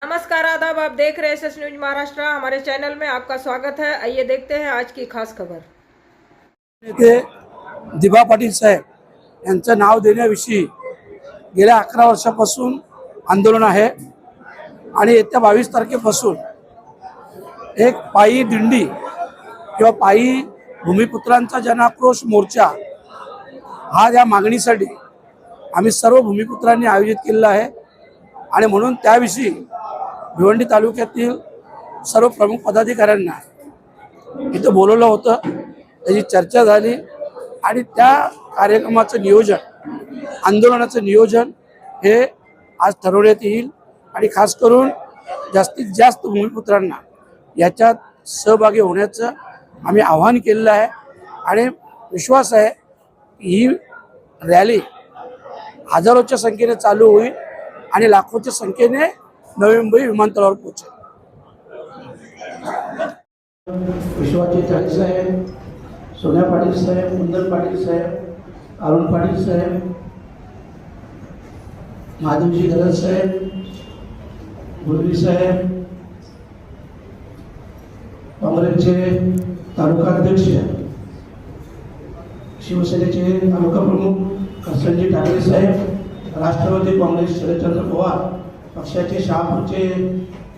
नमस्कार, आदाब। आप देख रहे हैं एसएस न्यूज महाराष्ट्र। हमारे चैनल में आपका स्वागत है। आइए देखते हैं आज की खास खबर। नेते दिबा पाटील साहेब यांचं नाव देण्याविषयी गेल्या 11 वर्षापासून आंदोलन आहे आणि येत्या 22 तारखेपासून एक पायी दिंडी किंवा पायी भूमिपुत्रांचा जनाक्रोश मोर्चा हा या मागणीसाठी आम्ही सर्व भूमिपुत्रांनी आयोजित केलेला आहे आणि म्हणून त्याविषयी भिवंडी तालुक्यातील सर्व प्रमुख पदाधिकाऱ्यांना इथं बोलवलं होतं। त्याची चर्चा झाली आणि त्या कार्यक्रमाचं नियोजन, आंदोलनाचं नियोजन हे आज ठरवण्यात येईल आणि खास करून जास्तीत जास्त भूमिपुत्रांना याच्यात सहभागी होण्याचं आम्ही आवाहन केलेलं आहे आणि विश्वास आहे की ही रॅली हजारोच्या संख्येने चालू होईल आणि लाखोच्या संख्येने नवी मुंबई विमानतळावर पोहोचेल। विश्वाचे चाळी साहेब, सोन्या पाटील साहेब, कुंदन पाटील साहेब, अरुण पाटील साहेब, माधवजी गरज साहेब, गुरवी साहेब, काँग्रेसचे तालुका अध्यक्ष, शिवसेनेचे तालुका प्रमुख करसनजी ठाकरे साहेब, राष्ट्रवादी काँग्रेस शरदचंद्र पवार पक्षाचे शहापूरचे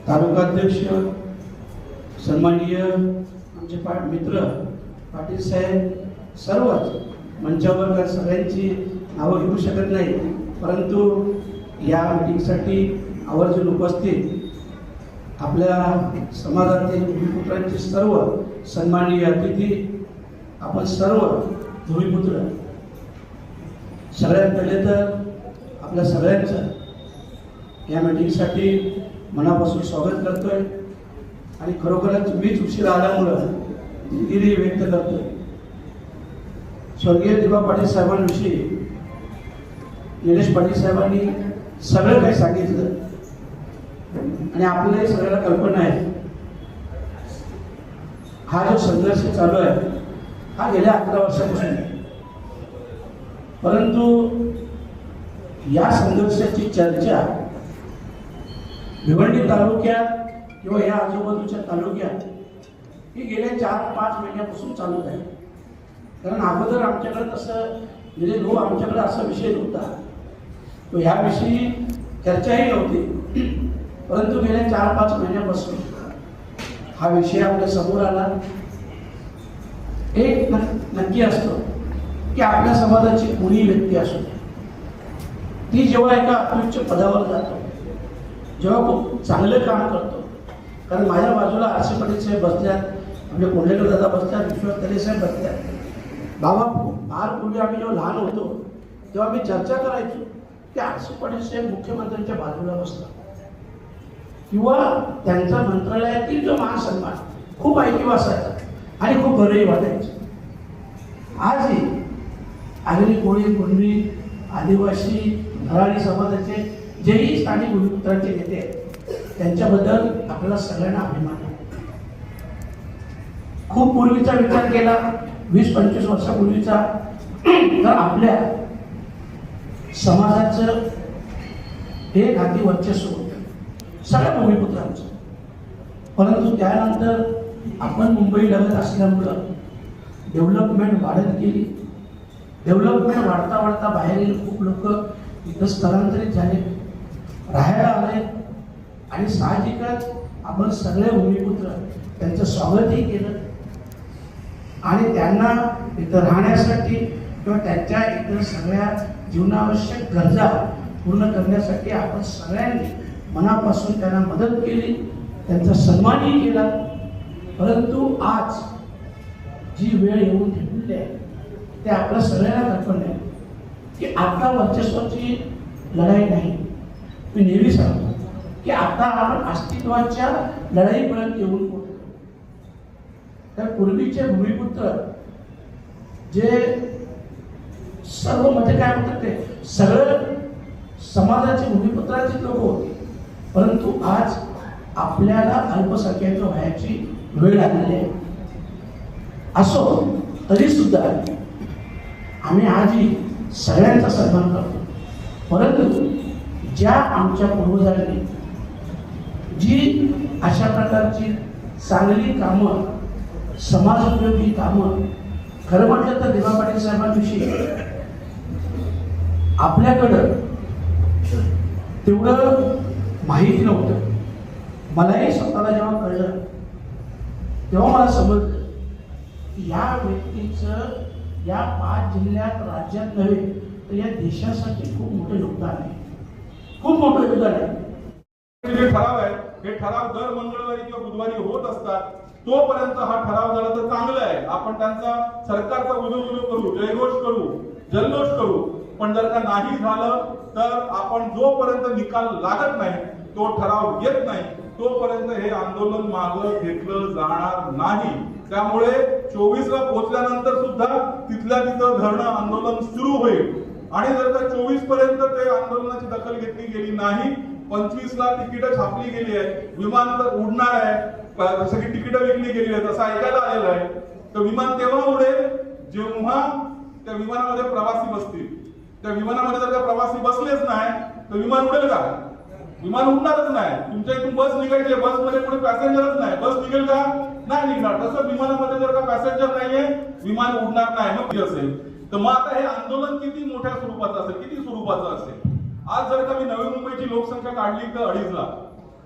तालुका अध्यक्ष, सन्माननीय आमचे मित्र पाटील साहेब, सर्वच मंचावर सगळ्यांची नावं घेऊ शकत नाही, परंतु या मीटिंगसाठी आवर्जून उपस्थित आपल्या समाजातील भूमिपुत्रांचे सर्व सन्माननीय अतिथी, आपण सर्व भूमिपुत्र, सगळ्यात पहिले तर आपल्या सगळ्यांचं या मीटिंगसाठी मनापासून स्वागत करतोय आणि खरोखरच मीच उशीर आल्यामुळं दिलगिरी व्यक्त करतोय। स्वर्गीय दिबा पाटील साहेबांविषयी निलेश पाटील साहेबांनी सगळं काही सांगितलं आणि आपल्यालाही सगळ्याला कल्पना आहे हा जो संघर्ष चालू आहे हा गेल्या 11 वर्षापासून आहे, परंतु या संघर्षाची चर्चा भिवंडी तालुक्यात किंवा या आजूबाजूच्या तालुक्यात ही गेल्या 4-5 महिन्यापासून चालू आहे। कारण अगोदर आमच्याकडे तसं म्हणजे आमच्याकडे असा विषय नव्हता, तो ह्याविषयी चर्चाही नव्हती, परंतु गेल्या 4-5 महिन्यापासून हा विषय आपल्या समोर आला। एक नक्की असतो की आपल्या समाजाची कोणी व्यक्ती असो ती जेव्हा एका अत्युच्च पदावर जातो, जेव्हा खूप चांगलं काम करतो, कारण माझ्या बाजूला आरसी पाटील साहेब बसल्यात, आपले कोंडेकर दादा बसल्यात, विश्वास तले साहेब बसल्यात। बाबा फार पूर्वी आम्ही जेव्हा लहान होतो तेव्हा मी चर्चा करायचो की आरसी पाटील साहेब मुख्यमंत्र्यांच्या बाजूला बसतात किंवा त्यांचा मंत्रालयातील जो मान सन्मान खूप ऐकीव असायचा आणि खूप बरंही वाटायचं। आजही आगरी, कोळी, कुणबी, आदिवासी, मराठी समाजाचे जेही स्थानिक भूमिपुत्रांचे नेते आहेत त्यांच्याबद्दल आपल्याला सगळ्यांना अभिमान आहे। खूप पूर्वीचा विचार केला, 20-25 वर्षापूर्वीचा, तर आपल्या समाजाचं एक हाती वर्चस्व होतं सगळ्या भूमिपुत्रांचं, परंतु त्यानंतर आपण मुंबई लगत असल्यामुळं डेव्हलपमेंट वाढत गेली। डेव्हलपमेंट वाढता वाढता बाहेरील खूप लोक इथं स्थलांतरित झाले, राहायला आले आणि साहजिकच आपण सगळे भूमिपुत्र त्यांचं स्वागतही केलं आणि त्यांना इथं राहण्यासाठी किंवा त्यांच्या इतर सगळ्या जीवनावश्यक गरजा पूर्ण करण्यासाठी आपण सगळ्यांनी मनापासून त्यांना मदत केली, त्यांचा सन्मानही केला। परंतु आज जी वेळ येऊन ठेवली आहे ते आपल्या सगळ्यांना कल्पना आहे की आता वर्चस्वाची लढाई नाही, मी नेहमी सांगतो की आता आपण अस्तित्वाच्या लढाईपर्यंत येऊन पोहोचलो। तर पूर्वीचे भूमिपुत्र जे सर्व म्हणजे काय म्हणतात ते सगळं समाजाचे भूमिपुत्राचे लोक होते, परंतु आज आपल्याला अल्पसंख्याक व्हायची वेळ आलेली आहे। असो तरी सुद्धा आम्ही आजही सगळ्यांचा सन्मान करतो, परंतु ज्या आमच्या पूर्वजांनी अशा प्रकारची चांगली कामं, समाजोपयोगी कामं खरं म्हटलं तर दिवा पाटील साहेबांविषयी आपल्याकडं तेवढं माहीत नव्हतं. मलाही स्वतःला जेव्हा कळलं तेव्हा मला समजलं की या व्यक्तीचं या 5 जिल्ह्यात, राज्यात नव्हे तर या देशासाठी खूप मोठं योगदान आहे, खूप मोठं योगदान आहे. जे ठराव आहे हे ठराव दर मंगळवारी किंवा बुधवारी होत असतात. तोपर्यंत हा ठराव झाला तर चांगलं आहे. आपण त्यांचा सरकारचा उदो करू, जयघोष करू, जल्लोष करू, पण जर का नाही झालं तर आपण जोपर्यंत निकाल लागत नाही, तो ठराव येत नाही, तोपर्यंत हे आंदोलन मागं घेतलं जाणार नाही. त्यामुळे 24 ला पोहोचल्यानंतर सुद्धा तिथल्या तिथं धरणं आंदोलन सुरू होईल. आणि जर का 24 पर्यंत ते आंदोलनाची दखल घेतली गेली नाही, 25 ला तिकीटं छापली गेली आहे, विमान तर उडणार आहे, सगळी तिकीटं विकली गेली आहेत असं ऐकायला आलेलं आहे, तर विमान तेव्हा उडेल जेव्हा त्या विमानामध्ये प्रवासी बसतील. त्या विमानामध्ये जर का प्रवासी बसलेच नाही तर विमान उडेल का? विमान उडणारच नाही. तुमच्या इथून बस निघायची, बसमध्ये पुढे पॅसेंजरच नाही, बस निघेल का? नाही निघणार. तसं विमानामध्ये जर का पॅसेंजर नाहीये, विमान उडणार नाही. मग असेल तर मग आता हे आंदोलन किती मोठ्या स्वरूपाचं असेल, किती स्वरूपाचं असेल? आज जर का मी नवी मुंबईची लोकसंख्या काढली तर 2.5 लाख,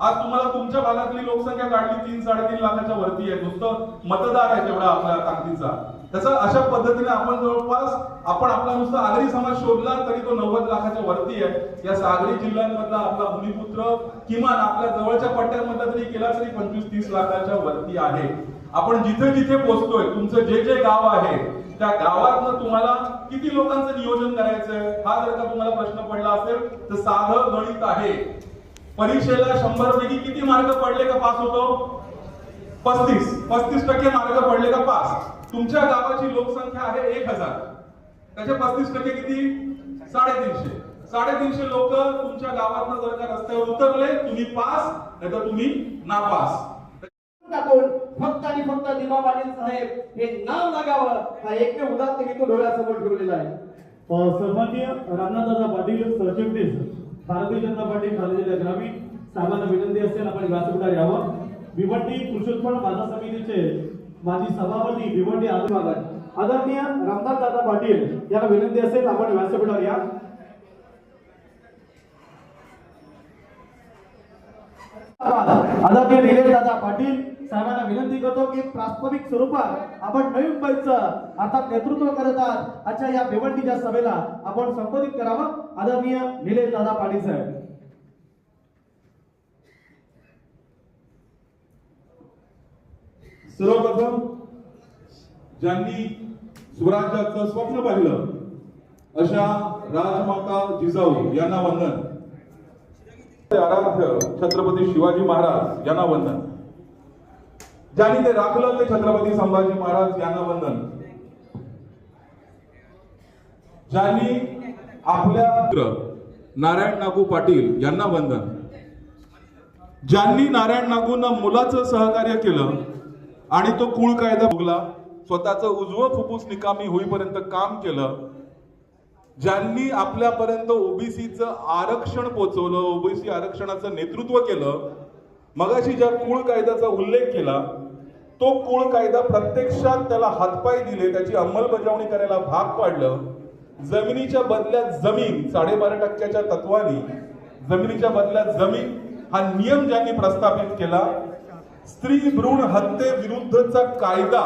आज तुम्हाला तुमच्या भागातली लोकसंख्या काढली 3-3.5 लाखाच्या वरती आहे. नुसतं मतदार आहे तेवढा आपल्या ताकदीचा. त्याचा अशा पद्धतीने आपण जवळपास आपला नुसता आगरी समाज शोधला तरी तो 90 लाखाच्या वरती आहे. या सागरी जिल्ह्यांमधला आपला भूमिपुत्र किमान आपल्या जवळच्या पट्ट्यांमधला जरी केला तरी 25-30 लाखाच्या वरती आहे. आपण जिथे जिथे पोहोचतोय, तुमचं जे जे गाव आहे त्या गावातनं तुम्हाला किती लोकांचं नियोजन करायचंय हा जर का तुम्हाला प्रश्न पडला असेल तर साधं गणित आहे. परीक्षेला 100 पैकी किती मार्क पडले का पास होतो? 35% मार्क पडले का पास? तुमच्या गावाची लोकसंख्या आहे 1000, त्याचे 35% किती? 350 लोक तुमच्या गावातनं जर का रस्त्यावर उतरले, तुम्ही पास नाही तर तुम्ही नापास. फक्त आणि फक्त दिवा पाटील साहेब हे नाव लागावं हा एकमेव उदात्त हेतू डोळ्यासमोर ठेवलेला आहे. सन्माननीय रामनाथदादा पाटील सरचिटणीस भारतीय जनता पार्टी ठाणे ग्रामीण साहेबांना विनंती असेल आपण व्यासपीठावर यावं. भिवंडी कृषी उत्पन्न बाजार समितीचे माजी सभापती भिवंडी आदरणीय रामनाथदादा पाटील यांना विनंती असेल आपण व्यासपीठावर या. आदरणीय निलेश दादा पाटील साहेबांना विनंती करतो की प्रास्ताविक स्वरूपात आपण नवी मुंबईचं अर्थात नेतृत्व करत आहात आजच्या या भिवंडीच्या सभेला आपण संबोधित करावं. आदरणीय निलेश दादा पाटील साहेब. सर्वप्रथम ज्यांनी स्वराज्याचं स्वप्न पाहिलं अशा राजमाता जिजाऊ यांना वंदन. आराध्य छत्रपती शिवाजी महाराज यांना वंदन. ज्यांनी ते राखलं ते छत्रपती संभाजी महाराज यांना वंदन. ज्यांनी आपल्या नारायण नागू पाटील यांना वंदन. ज्यांनी नारायण नागूंना मुलाचं सहकार्य केलं आणि तो कुळ कायदा भोगला, स्वतःचं उजवं फुफ्फुस निकामी होईपर्यंत काम केलं. ज्यांनी आपल्यापर्यंत ओबीसीचं आरक्षण पोहोचवलं, ओबीसी आरक्षणाचं नेतृत्व केलं. मगाशी ज्या कुळ कायद्याचा उल्लेख केला तो कुळ कायदा प्रत्यक्षात त्याला हातपाय दिले, त्याची अंमलबजावणी करायला भाग पाडलं. जमिनीच्या बदल्यात जमीन 12.5% तत्वानी जमिनीच्या बदल्यात जमीन हा नियम ज्यांनी प्रस्थापित केला. स्त्री भ्रूण हत्ये विरुद्धचा कायदा,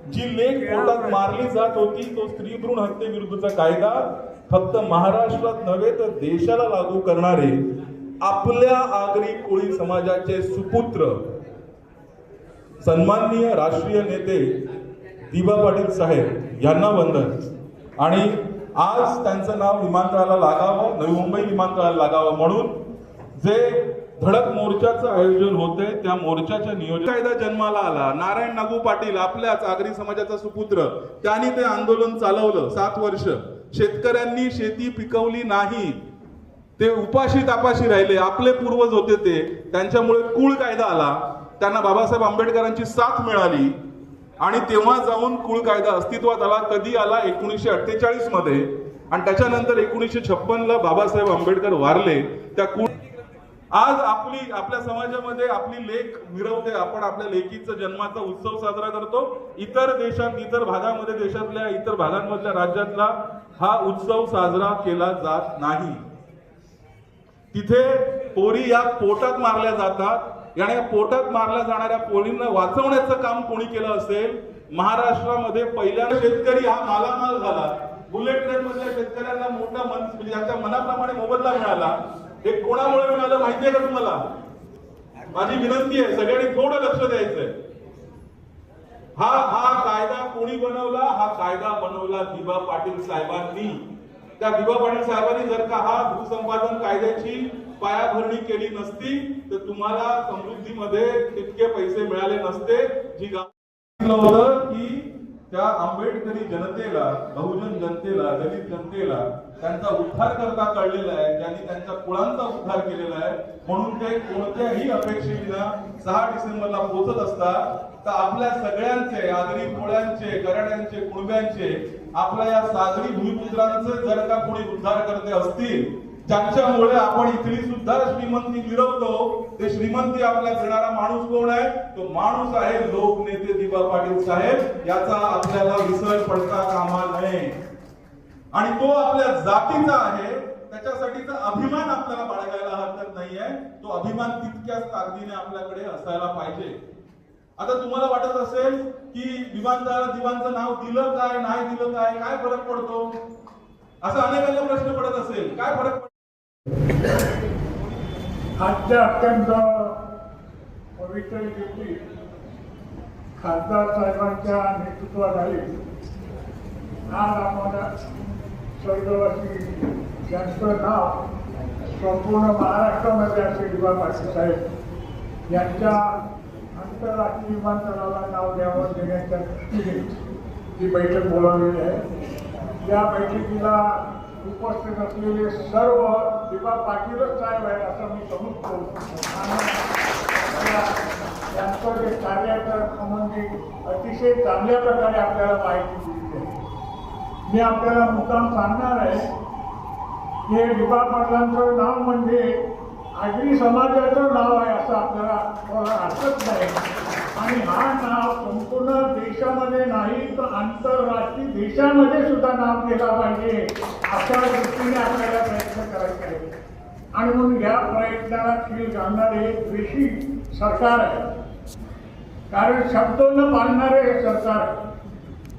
जी लेख कोर्टात मारली जात होती, तो स्त्री भ्रूण हत्ये विरुद्धचा कायदा फक्त महाराष्ट्रात नव्हे तर देशाला लागू करणारे आपल्या आगरी कोळी समाजाचे सुपुत्र सन्माननीय राष्ट्रीय नेते दिवा पाटील साहेब यांना वंदन. आणि आज त्यांचं नाव विमानतळाला लागावं, नवी मुंबई विमानतळाला लागावं म्हणून जे धडक मोर्चाचं आयोजन होते त्या मोर्चाच्या नियोजन कायदा जन्माला आला. नारायण नागू पाटील आपल्याच आगरी समाजाचा सुपुत्र, त्यांनी ते आंदोलन चालवलं 7 वर्ष. शेतकऱ्यांनी शेती पिकवली नाही, ते उपाशी तापाशी राहिले. आपले पूर्वज होते ते, त्यांच्यामुळे कुळ कायदा आला. त्यांना बाबासाहेब आंबेडकरांची साथ मिळाली आणि तेव्हा जाऊन कुळ कायदा अस्तित्वात आला. कधी आला? 1948 मध्ये. आणि त्याच्यानंतर 1956 ला बाबासाहेब आंबेडकर वारले. त्या कुळ आज आपल्या समाजामध्ये आपली लेक मिरवते, आपण आपल्या लेकीचा जन्माचा उत्सव साजरा करतो. इतर देशात, इतर भागामध्ये, देशातल्या इतर भागांमधल्या राज्यातला हा उत्सव साजरा केला जात नाही. तिथे पोरी या पोटात मारल्या जातात आणि या पोटात मारल्या जाणाऱ्या पोरींना वाचवण्याचं काम कोणी केलं असेल? महाराष्ट्रामध्ये पहिल्यांदा शेतकरी हा मालामाल झाला. बुलेट ट्रेन मधल्या शेतकऱ्यांना मोठा म्हणजे त्यांच्या मनाप्रमाणे मोबदला मिळाला. हे कोणामुळे मिळालं माहितीये का तुम्हाला? माझी विनंती आहे, सगळ्यांनी थोडं लक्ष द्यायचंय. हा कायदा कोणी बनवला? हा कायदा बनवला दिबा पाटील साहेबांनी. त्या दिबा पाटील साहेबांनी जर का हा भूसंपादन कायद्याची पायाभरणी केली नसती तर तुम्हाला समृद्धीमध्ये तितके पैसे मिळाले नसते. जी होतं की त्या आंबेडकरी जनतेला, बहुजन जनतेला, दलित जनतेला त्यांचा उद्धार करता कळलेला आहे, ज्यांनी त्यांच्या कुळांचा उद्धार केलेला आहे. म्हणून ते कोणत्याही अपेक्षेविना 6 डिसेंबरला पोहोचत असतात. तर आपल्या सगळ्यांचे, आगरी कोळ्यांचे, कराड्यांचे, कुणब्यांचे, आपल्या या सागरी भूमिपुत्रांचे जर का कोणी उद्धार करते असतील, ज्यांच्यामुळे आपण इथली सुद्धा श्रीमंती मिरवतो, ते श्रीमंती आपल्या देणारा माणूस कोण आहे? तो माणूस आहे लोकनेते दिबा पाटील साहेब. याचा आपल्याला विसर पडता कामा नये. आणि तो आपल्या जातीचा आहे, त्याच्यासाठीचा अभिमान आपल्याला बाळगायला हरकत नाहीये. तो अभिमान तितक्याच ताकदीने आपल्याकडे असायला पाहिजे. आता तुम्हाला वाटत असेल की विमानतळाला दिवाणचं नाव दिलं काय, नाही दिलं काय फरक पडतो? असा अनेकांना प्रश्न पडत असेल. काय फरक पडतो? आजच्या अत्यंत पवित्र दिवशी खासदार साहेबांच्या नेतृत्वाखाली आज आम्हाला स्वर्गवासी ज्यांचं नाव संपूर्ण महाराष्ट्रामध्ये असे दिबा पाटील साहेब यांच्या आंतरराष्ट्रीय विमानतळाला नाव द्यावं देण्याच्या दृष्टीने ही बैठक बोलावलेली आहे. या बैठकीला उपस्थित असलेले सर्व दिबा पाटीलच साहेब आहेत असं मी समजतो. त्यांचं जे कार्याच्या संबंधित अतिशय चांगल्या प्रकारे आपल्याला माहिती दिली आहे. मी आपल्याला मुद्दाम सांगणार आहे की दिबा पाटलांचं नाव म्हणजे आगरी समाजाचं नाव आहे असं आपल्याला हरकत नाही. आणि हा नाव संपूर्ण देशामध्ये नाही तर आंतरराष्ट्रीय देशामध्ये सुद्धा नाव केला पाहिजे अशा दृष्टीने आपल्याला प्रयत्न करायचे आहे. आणि म्हणून या प्रयत्नाला खीळ घालणारे देशी सरकार आहे. कारण शब्द न पाळणारे हे सरकार आहे.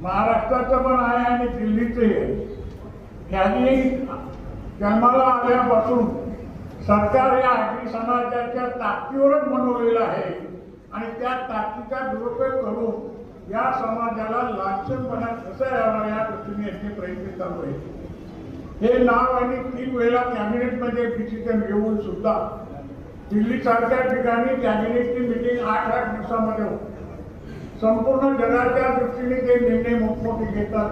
महाराष्ट्राचं पण आहे आणि दिल्लीचंही आहे. यांनी जन्माला आल्यापासून सरकार या आगरी समाजाच्या ताकदीवरच बनवलेलं आहे. आणि त्या ताकदीचा दुरुपयोग करून या समाजाला लांछनपणा कसा यावा या दृष्टीने यांचे प्रयत्न चालू आहे. हे नाव आणि 3 वेळा कॅबिनेटमध्ये डिसिजन घेऊन सुद्धा दिल्लीसारख्या ठिकाणी कॅबिनेटची मिटिंग 8-8 दिवसामध्ये होती. संपूर्ण जगाच्या दृष्टीने ते निर्णय मोठमोठे घेतात.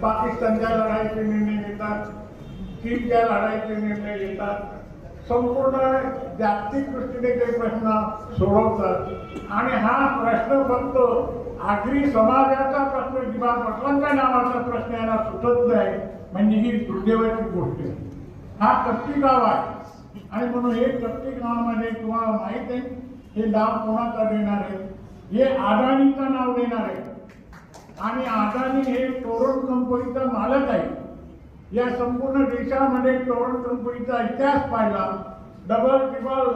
पाकिस्तानच्या लढाईचे निर्णय घेतात, चीनच्या लढाईचे निर्णय घेतात. संपूर्ण जागतिक दृष्टीने ते प्रश्न सोडवतात. आणि हा प्रश्न फक्त आगरी समाजाचा प्रश्न, दिबा पाटलांच्या नावाचा प्रश्न यांना सुटत नाही म्हणजे ही दुर्दैवाची गोष्ट आहे. हा कट्टी गाव आहे आणि म्हणून हे कट्टी गावामध्ये तुम्हाला माहीत आहे हे नाव कोणाचा देणार आहे? हे अदानीचं नाव देणार आहे. आणि अदानी हे टोरंट कंपनीचा मालक आहे. या संपूर्ण देशामध्ये टोरंट कंपनीचा इतिहास पाहिला. डबल ट्रिपल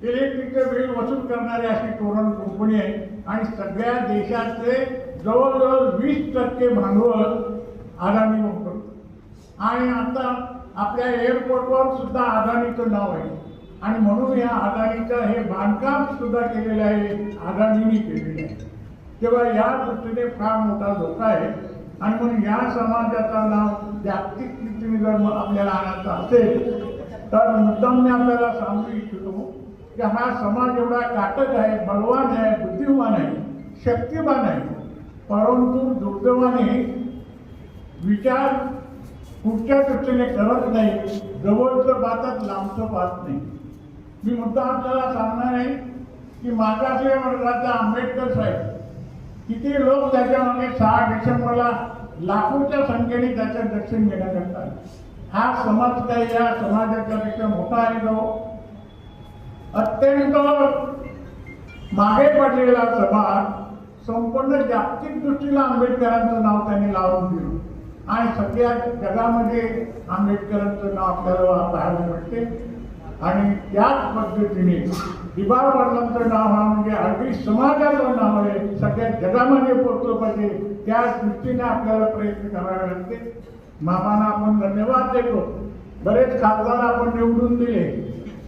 इलेक्ट्रिकचं बिल वसूल करणारी अशी टोरंट कंपनी आहे. आणि सगळ्या देशाचे जवळजवळ 20% भांडवल अदानी वापरतो. आणि आता आपल्या एअरपोर्टवर सुद्धा अदानीचं नाव आहे. आणि म्हणून या अदानीचं हे बांधकाम सुद्धा केलेलं आहे, अदानीने केलेलं आहे. तेव्हा या दृष्टीने फार मोठा धोका आहे. आणि म्हणून या समाजाचं नाव जागतिक रीतीने जर आपल्याला आणायचं असेल तर मुद्दाम मी आपल्याला सांगू इच्छितो की हा समाज एवढा काटक आहे, बलवान आहे, बुद्धिमान आहे, शक्तिमान आहे. परंतु दुर्दैवाने विचार कुठच्या दृष्टीने करत नाही, जवळचं पाहतात, लांबचं पाहत नाही. मी मुद्दा आपल्याला सांगणार आहे की मागासलेल्या वर्गाचा आंबेडकर साहेब किती लोक त्याच्यामध्ये 6 डिसेंबरला लाखोच्या संख्येने त्याचं दर्शन घेण्याकरता. हा समाज काही या समाजाच्या पेक्षा मोठा आहे तो अत्यंत मागे पडलेला समाज संपूर्ण जागतिक दृष्टीला आंबेडकरांचं नाव त्यांनी लावून दिलं आणि सगळ्या जगामध्ये आंबेडकरांचं नाव आपल्याला पाहायला मिळते आणि त्याच पद्धतीने दिबा पाटलांचं नाव हा म्हणजे अगदी समाजाचं नाव आहे, सगळ्या जगामध्ये पोहोचलं पाहिजे त्या दृष्टीने आपल्याला प्रयत्न करावे लागते. मामांना आपण धन्यवाद देतो. बरेच खासदार आपण निवडून दिले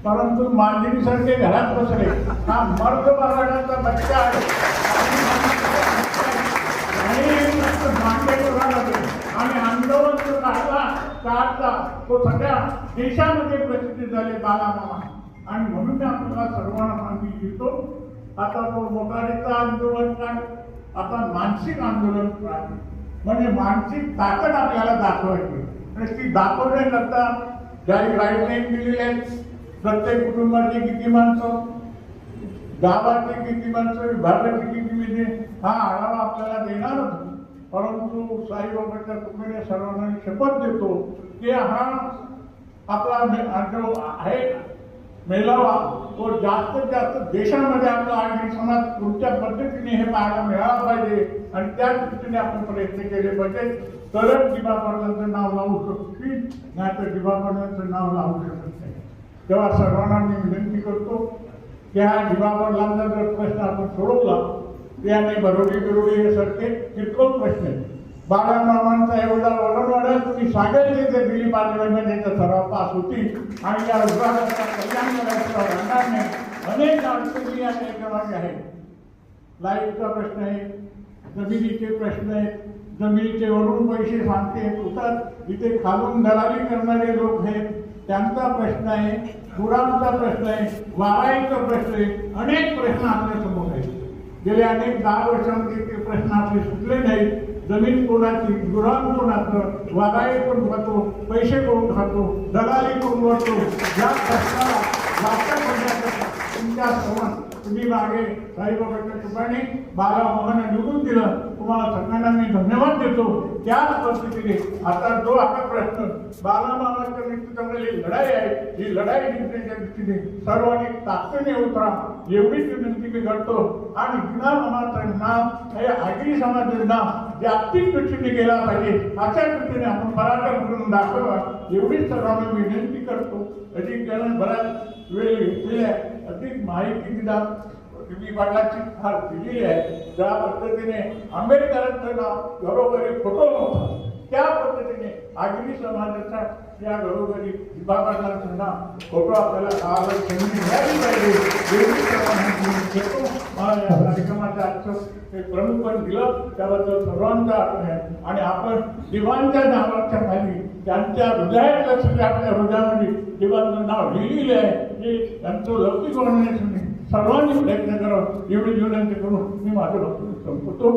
परंतु मांजरीसारखे घरात बसले. हा मर्द बाजाराचा बच्चा आहे आणि आंदोलन जो काढला तो सगळ्या देशामध्ये प्रसिद्ध झाले बालामामा आणि म्हणून मी आपल्याला सर्वांना माहिती देतो. आता तो मोटारीचं आंदोलन काढ, आता मानसिक आंदोलन काढ, म्हणजे मानसिक ताकद आपल्याला दाखवायची आणि ती दाखवण्याकरता ज्याही गाईडलाईन दिलेली आहेत. प्रत्येक कुटुंबाची किती माणसं, गावाची किती माणसं, विभागाची किती म्हणजे हा आढावा आपल्याला देणारच. परंतु साईबाबाच्या कृपेने सर्वांना शपथ देतो की हा आपला जो आहे मेळावा तो जास्तीत जास्त देशामध्ये आपला आगरी समाज पुढच्या पद्धतीने हे पाहायला मिळाला पाहिजे आणि त्या दृष्टीने आपण प्रयत्न केले पाहिजे. तरच दिबा पाटलांचं नाव लावू शकतील, नाही तर दिबा पाटलांचं नाव लावू शकत नाही. तेव्हा सर्वांना मी विनंती करतो की हा दिबा पाटलांचा जर प्रश्न आपण सोडवला त्याने बरोडी हे सारखे किरकोळ प्रश्न आहेत. बाळामामांचा एवढा वळणवाडा तुम्ही सांगेल तिथे दिली पार्लमेंटमध्ये सराव पास होती आणि या विभागाचा कल्याण करायचा होणार नाही. अनेक अडचणी या कार्यक्रमाचे आहेत. लाईटचा प्रश्न आहे, जमिनीचे प्रश्न आहेत, जमिनीचे वरून पैसे सांगते होतात, इथे खालून दलाली करणारे लोक आहेत त्यांचा प्रश्न आहे, गुरांचा प्रश्न आहे, वाराईचा प्रश्न आहे. अनेक प्रश्न आपल्या समोर आहेत. गेल्या अनेक 10 वर्षांमध्ये ते प्रश्न आपले सुटले नाहीत. जमीन कोणाची, गुराम कोणाचं, वादाई कोण खातो, पैसे कोण खातो, दलाली कोण वाटतो, या प्रश्नाला वाचा करण्यासाठी तुमच्या समोर तुम्ही मागे साईबाबाच्या कृपेने बाळामामांना निवडून दिलं. तुम्हाला सगळ्यांना मी धन्यवाद देतो. त्याच पद्धतीने आता जो आपला प्रश्न बाळामामाच्या नेतृत्वाखाली लढाई आहे, ही लढाई जिंकण्याच्या दृष्टीने सर्वांनी ताकदीने उतरा एवढीच विनंती मी करतो. आणि दिनामामाचं नाव हे आगरी समाजाचं नाव जागतिक दृष्टीने गेला पाहिजे अशा दृष्टीने आपण पराक्रम करून दाखवा एवढीच सर्वांना मी विनंती करतो. अधिक जण बराच वेळ घेतलेली आहे, अधिक माहिती दिला दिबी पाटलांची फार दिलेली आहे. ज्या पद्धतीने आंबेडकरांचं नाव घरोघरी फोटो नव्हता त्या पद्धतीने आगरी समाजाचा या घरोघरी दिबा पाटलांचं नाव फोटो आपल्याला गावाला संधी मिळाली पाहिजे एवढी सर्वांना घेतो. मला या कार्यक्रमाचं आजचं हे प्रमुख पण दिलं त्याबद्दल सर्वांचा आभार आहे. आणि आपण दिवांच्या नावाच्या खाली त्यांच्या हृदयातल्या सगळ्या आपल्या हृदयामध्ये दिवांचं नाव लिहिलेलं आहे हे त्यांचं लौकिक होण्यासाठी सर्वांनी प्रयत्न करावा एवढी विनंती करून मी माझं वक्तव्य संपवतो.